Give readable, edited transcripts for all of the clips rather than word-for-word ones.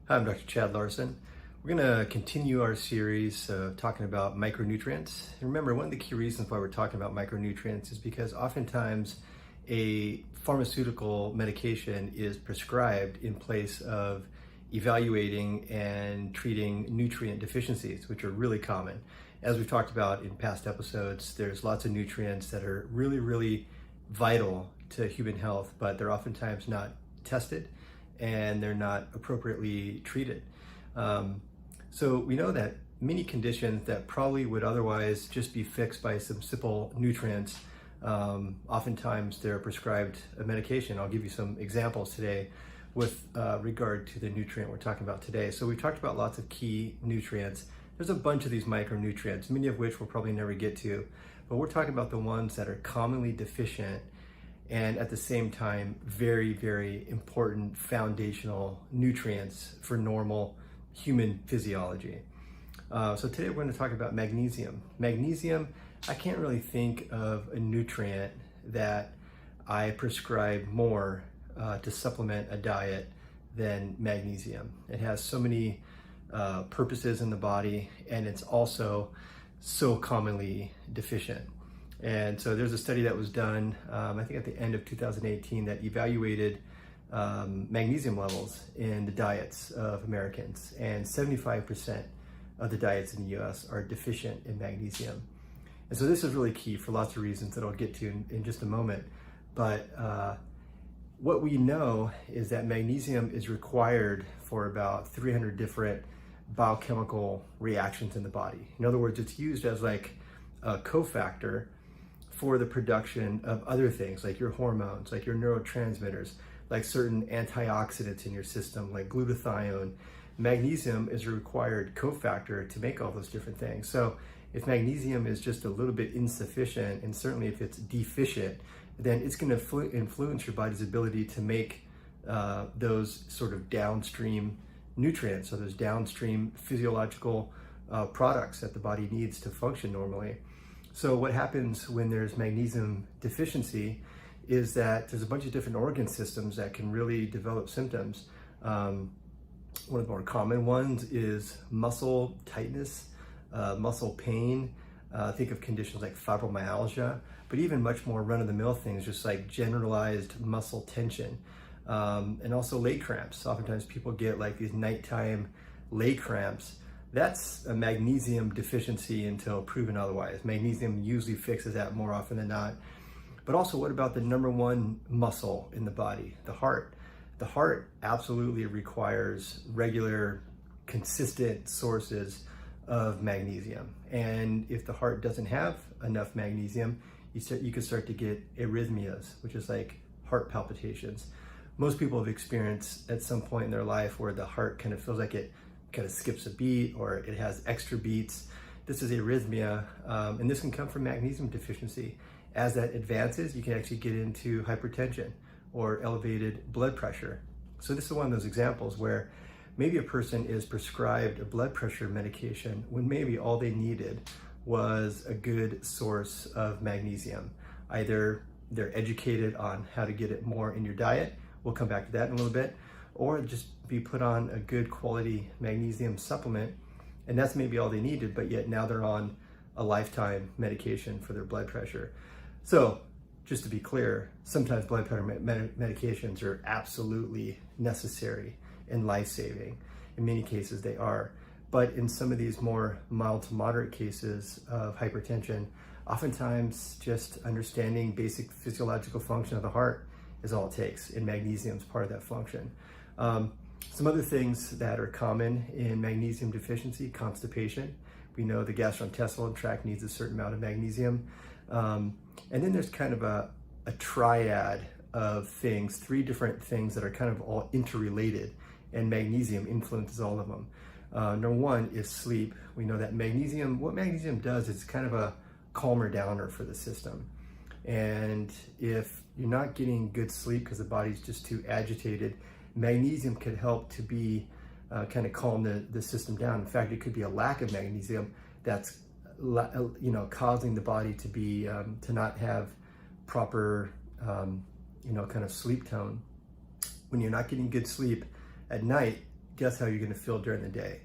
Hi, I'm Dr. Chad Larson. We're going to continue our series talking about micronutrients. And remember, one of the key reasons why we're talking about micronutrients is because oftentimes a pharmaceutical medication is prescribed in place of evaluating and treating nutrient deficiencies, which are really common. As we've talked about in past episodes, there's lots of nutrients that are really vital to human health, but they're oftentimes not tested and they're not appropriately treated. So we know that many conditions that probably would otherwise just be fixed by some simple nutrients, oftentimes they're prescribed a medication. I'll give you some examples today with regard to the nutrient we're talking about today. So we've talked about lots of key nutrients. There's a bunch of these micronutrients, many of which we'll probably never get to, but we're talking about the ones that are commonly deficient and at the same time, very important foundational nutrients for normal human physiology. So today we're going to talk about magnesium. Magnesium, I can't really think of a nutrient that I prescribe more to supplement a diet than magnesium. It has so many purposes in the body, and it's also so commonly deficient. And so there's a study that was done, I think at the end of 2018, that evaluated magnesium levels in the diets of Americans, and 75% of the diets in the US are deficient in magnesium. And so this is really key for lots of reasons that I'll get to in just a moment. But what we know is that magnesium is required for about 300 different biochemical reactions in the body. In other words, it's used as like a cofactor for the production of other things like your hormones, like your neurotransmitters, like certain antioxidants in your system, like glutathione. Magnesium is a required cofactor to make all those different things. So if magnesium is just a little bit insufficient, and certainly if it's deficient, then it's going to influence your body's ability to make those sort of downstream nutrients, so those downstream physiological products that the body needs to function normally. So what happens when there's magnesium deficiency is that there's a bunch of different organ systems that can really develop symptoms. One of the more common ones is muscle tightness, muscle pain. Think of conditions like fibromyalgia, but even much more run-of-the-mill things, just like generalized muscle tension, and also leg cramps. Oftentimes people get like these nighttime leg cramps. That's a magnesium deficiency until proven otherwise. Magnesium usually fixes that more often than not. But also, what about the number one muscle in the body, the heart? The heart absolutely requires regular, consistent sources of magnesium. And if the heart doesn't have enough magnesium, you can start to get arrhythmias, which is like heart palpitations. Most people have experienced at some point in their life where the heart kind of feels like it kind of skips a beat or it has extra beats. This is arrhythmia, and this can come from magnesium deficiency. As that advances, you can actually get into hypertension or elevated blood pressure. So this is one of those examples where maybe a person is prescribed a blood pressure medication when maybe all they needed was a good source of magnesium. Either they're educated on how to get it more in your diet, we'll come back to that in a little bit, or just be put on a good quality magnesium supplement, and that's maybe all they needed, but yet now they're on a lifetime medication for their blood pressure. So just to be clear, sometimes blood pressure medications are absolutely necessary and life-saving. In many cases they are, but in some of these more mild to moderate cases of hypertension, oftentimes just understanding basic physiological function of the heart is all it takes, and magnesium is part of that function. Some other things that are common in magnesium deficiency: constipation. We know the gastrointestinal tract needs a certain amount of magnesium. And then there's kind of a triad of things, three different things that are kind of all interrelated, and magnesium influences all of them. Number one is sleep. We know that what magnesium does is kind of a calmer downer for the system. And if you're not getting good sleep because the body's just too agitated, magnesium could help to be kind of calm the system down. In fact, it could be a lack of magnesium that's causing the body to be to not have proper kind of sleep tone. When you're not getting good sleep at night, guess how you're going to feel during the day?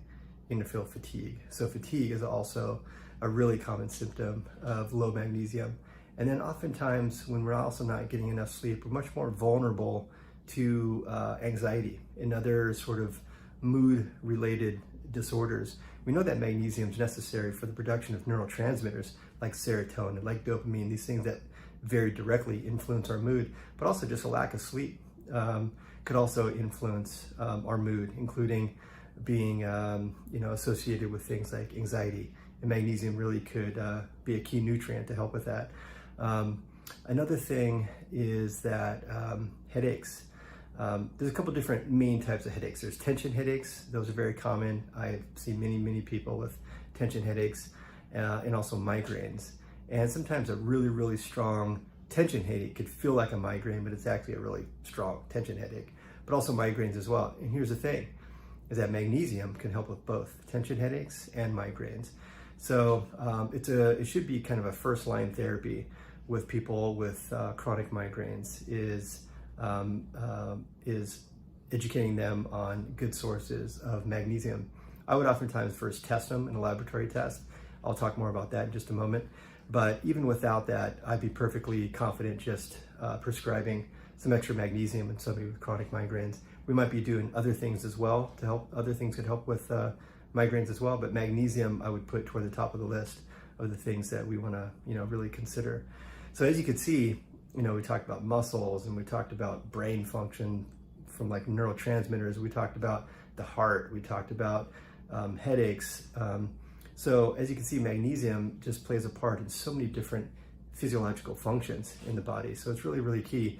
You're going to feel fatigue. So fatigue is also a really common symptom of low magnesium. And then oftentimes when we're also not getting enough sleep, we're much more vulnerable to anxiety and other sort of mood-related disorders. We know that magnesium is necessary for the production of neurotransmitters like serotonin, like dopamine, these things that very directly influence our mood, but also just a lack of sleep could also influence our mood, including being associated with things like anxiety. And magnesium really could be a key nutrient to help with that. Another thing is that headaches. There's a couple different main types of headaches. There's tension headaches. Those are very common. I've seen many people with tension headaches and also migraines. And sometimes a really strong tension headache could feel like a migraine, but it's actually a really strong tension headache, but also migraines as well. And here's the thing, is that magnesium can help with both tension headaches and migraines. So it should be kind of a first line therapy with people with chronic migraines is educating them on good sources of magnesium. I would oftentimes first test them in a laboratory test. I'll talk more about that in just a moment. But even without that, I'd be perfectly confident just prescribing some extra magnesium in somebody with chronic migraines. We might be doing other things as well to help. Other things could help with migraines as well, but magnesium I would put toward the top of the list of the things that we want to really consider. So as you can see, we talked about muscles and we talked about brain function from like neurotransmitters. We talked about the heart. We talked about headaches. So as you can see, magnesium just plays a part in so many different physiological functions in the body. So it's really key.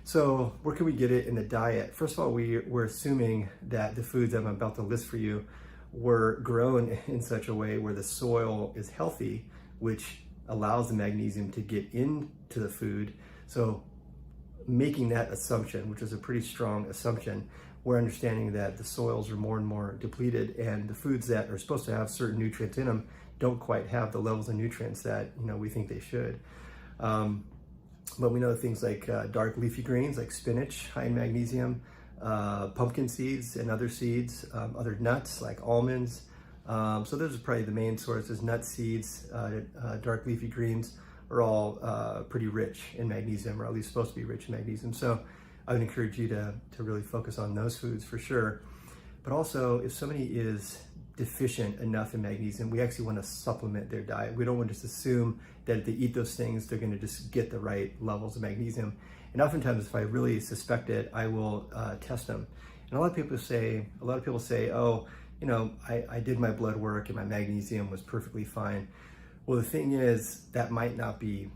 So where can we get it in the diet? First of all, we're assuming that the foods that I'm about to list for you were grown in such a way where the soil is healthy, which allows the magnesium to get into the food. So making that assumption, which is a pretty strong assumption, we're understanding that the soils are more and more depleted, and the foods that are supposed to have certain nutrients in them don't quite have the levels of nutrients that we think they should. But we know things like dark leafy greens, like spinach, high in magnesium, pumpkin seeds and other seeds, other nuts like almonds. So those are probably the main sources. Nut seeds, dark leafy greens are all pretty rich in magnesium, or at least supposed to be rich in magnesium. So I would encourage you to really focus on those foods for sure. But also, if somebody is deficient enough in magnesium, we actually want to supplement their diet. We don't want to just assume that if they eat those things, they're going to just get the right levels of magnesium. And oftentimes, if I really suspect it, I will test them. And a lot of people say, oh, I did my blood work and my magnesium was perfectly fine. Well, the thing is, that might not be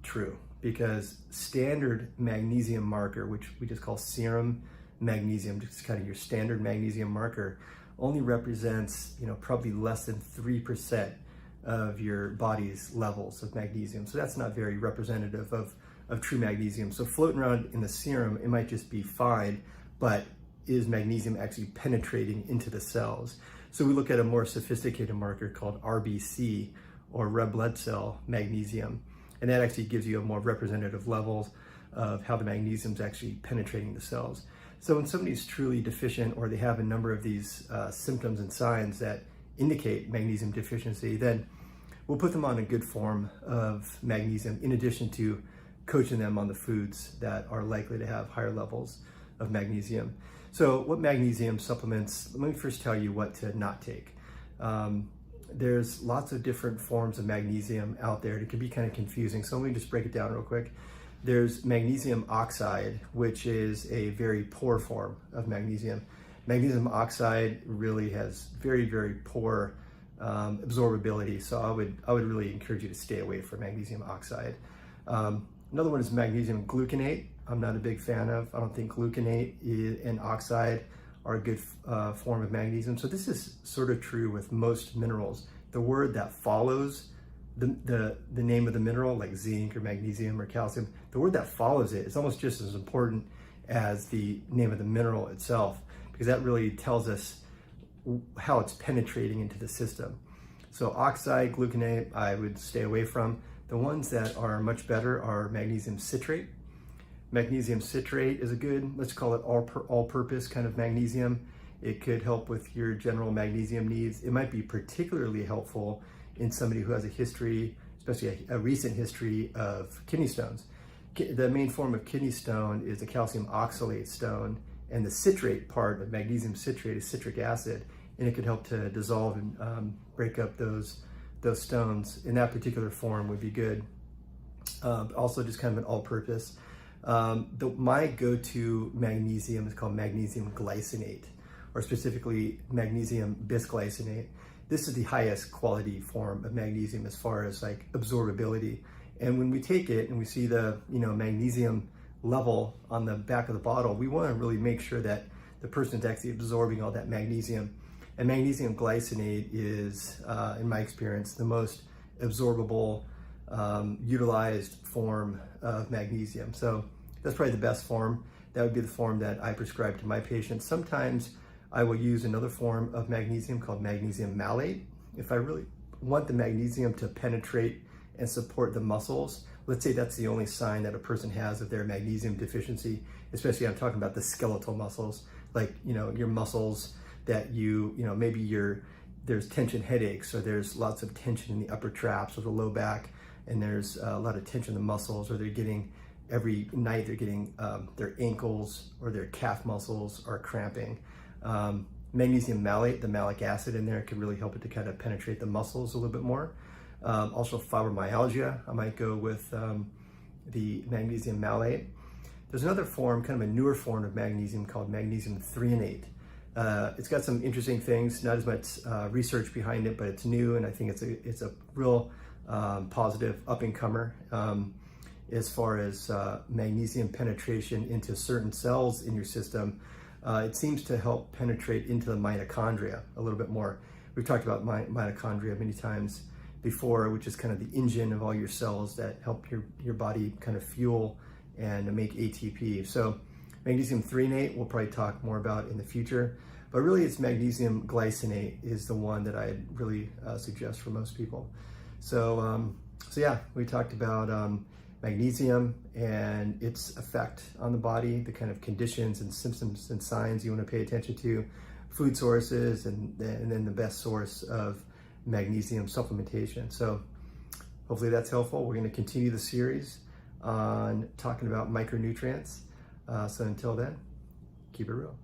true, because standard magnesium marker, which we just call serum magnesium, just kind of your standard magnesium marker, only represents, probably less than 3% of your body's levels of magnesium. So that's not very representative of true magnesium. So floating around in the serum, it might just be fine, but is magnesium actually penetrating into the cells? So we look at a more sophisticated marker called RBC, or red blood cell magnesium, and that actually gives you a more representative levels of how the magnesium is actually penetrating the cells. So when somebody's truly deficient, or they have a number of these symptoms and signs that indicate magnesium deficiency, then we'll put them on a good form of magnesium, in addition to coaching them on the foods that are likely to have higher levels of magnesium. So what magnesium supplements, let me first tell you what to not take. There's lots of different forms of magnesium out there. It can be kind of confusing, so let me just break it down real quick. There's magnesium oxide, which is a very poor form of magnesium. Magnesium oxide really has very poor absorbability, so I would really encourage you to stay away from magnesium oxide. Another one is magnesium gluconate. I'm not a big fan of. I don't think gluconate and oxide are a good form of magnesium. So this is sort of true with most minerals. The word that follows the name of the mineral, like zinc or magnesium or calcium, the word that follows it is almost just as important as the name of the mineral itself, because that really tells us how it's penetrating into the system. So oxide, gluconate, I would stay away from. The ones that are much better are magnesium citrate. Magnesium citrate is a good, let's call it all-purpose kind of magnesium. It could help with your general magnesium needs. It might be particularly helpful in somebody who has a history, especially a recent history of kidney stones. The main form of kidney stone is a calcium oxalate stone, and the citrate part of magnesium citrate is citric acid, and it could help to dissolve and break up those stones. In that particular form would be good. Also just kind of an all-purpose. My go-to magnesium is called magnesium glycinate, or specifically magnesium bisglycinate. This is the highest quality form of magnesium as far as like absorbability. And when we take it and we see the magnesium level on the back of the bottle, we want to really make sure that the person is actually absorbing all that magnesium. And magnesium glycinate is, in my experience, the most absorbable, utilized form of magnesium. So that's probably the best form. That would be the form that I prescribe to my patients. Sometimes I will use another form of magnesium called magnesium malate. If I really want the magnesium to penetrate and support the muscles, let's say that's the only sign that a person has of their magnesium deficiency, especially I'm talking about the skeletal muscles, like, your muscles that maybe there's tension headaches, or there's lots of tension in the upper traps or the low back, and there's a lot of tension in the muscles, or they're getting every night their ankles or their calf muscles are cramping. Magnesium malate, the malic acid in there, could really help it to kind of penetrate the muscles a little bit more. Also fibromyalgia, I might go with the magnesium malate. There's another form, kind of a newer form of magnesium called magnesium threonate. It's got some interesting things, not as much research behind it, but it's new, and I think it's a real positive up-and-comer as far as magnesium penetration into certain cells in your system. It seems to help penetrate into the mitochondria a little bit more. We've talked about mitochondria many times before, which is kind of the engine of all your cells that help your body kind of fuel and make ATP. So magnesium threonate we'll probably talk more about in the future, but really it's magnesium glycinate is the one that I'd really suggest for most people. So yeah, we talked about magnesium and its effect on the body, the kind of conditions and symptoms and signs you want to pay attention to, food sources, and then the best source of magnesium supplementation. So hopefully that's helpful. We're going to continue the series on talking about micronutrients. So until then, keep it real.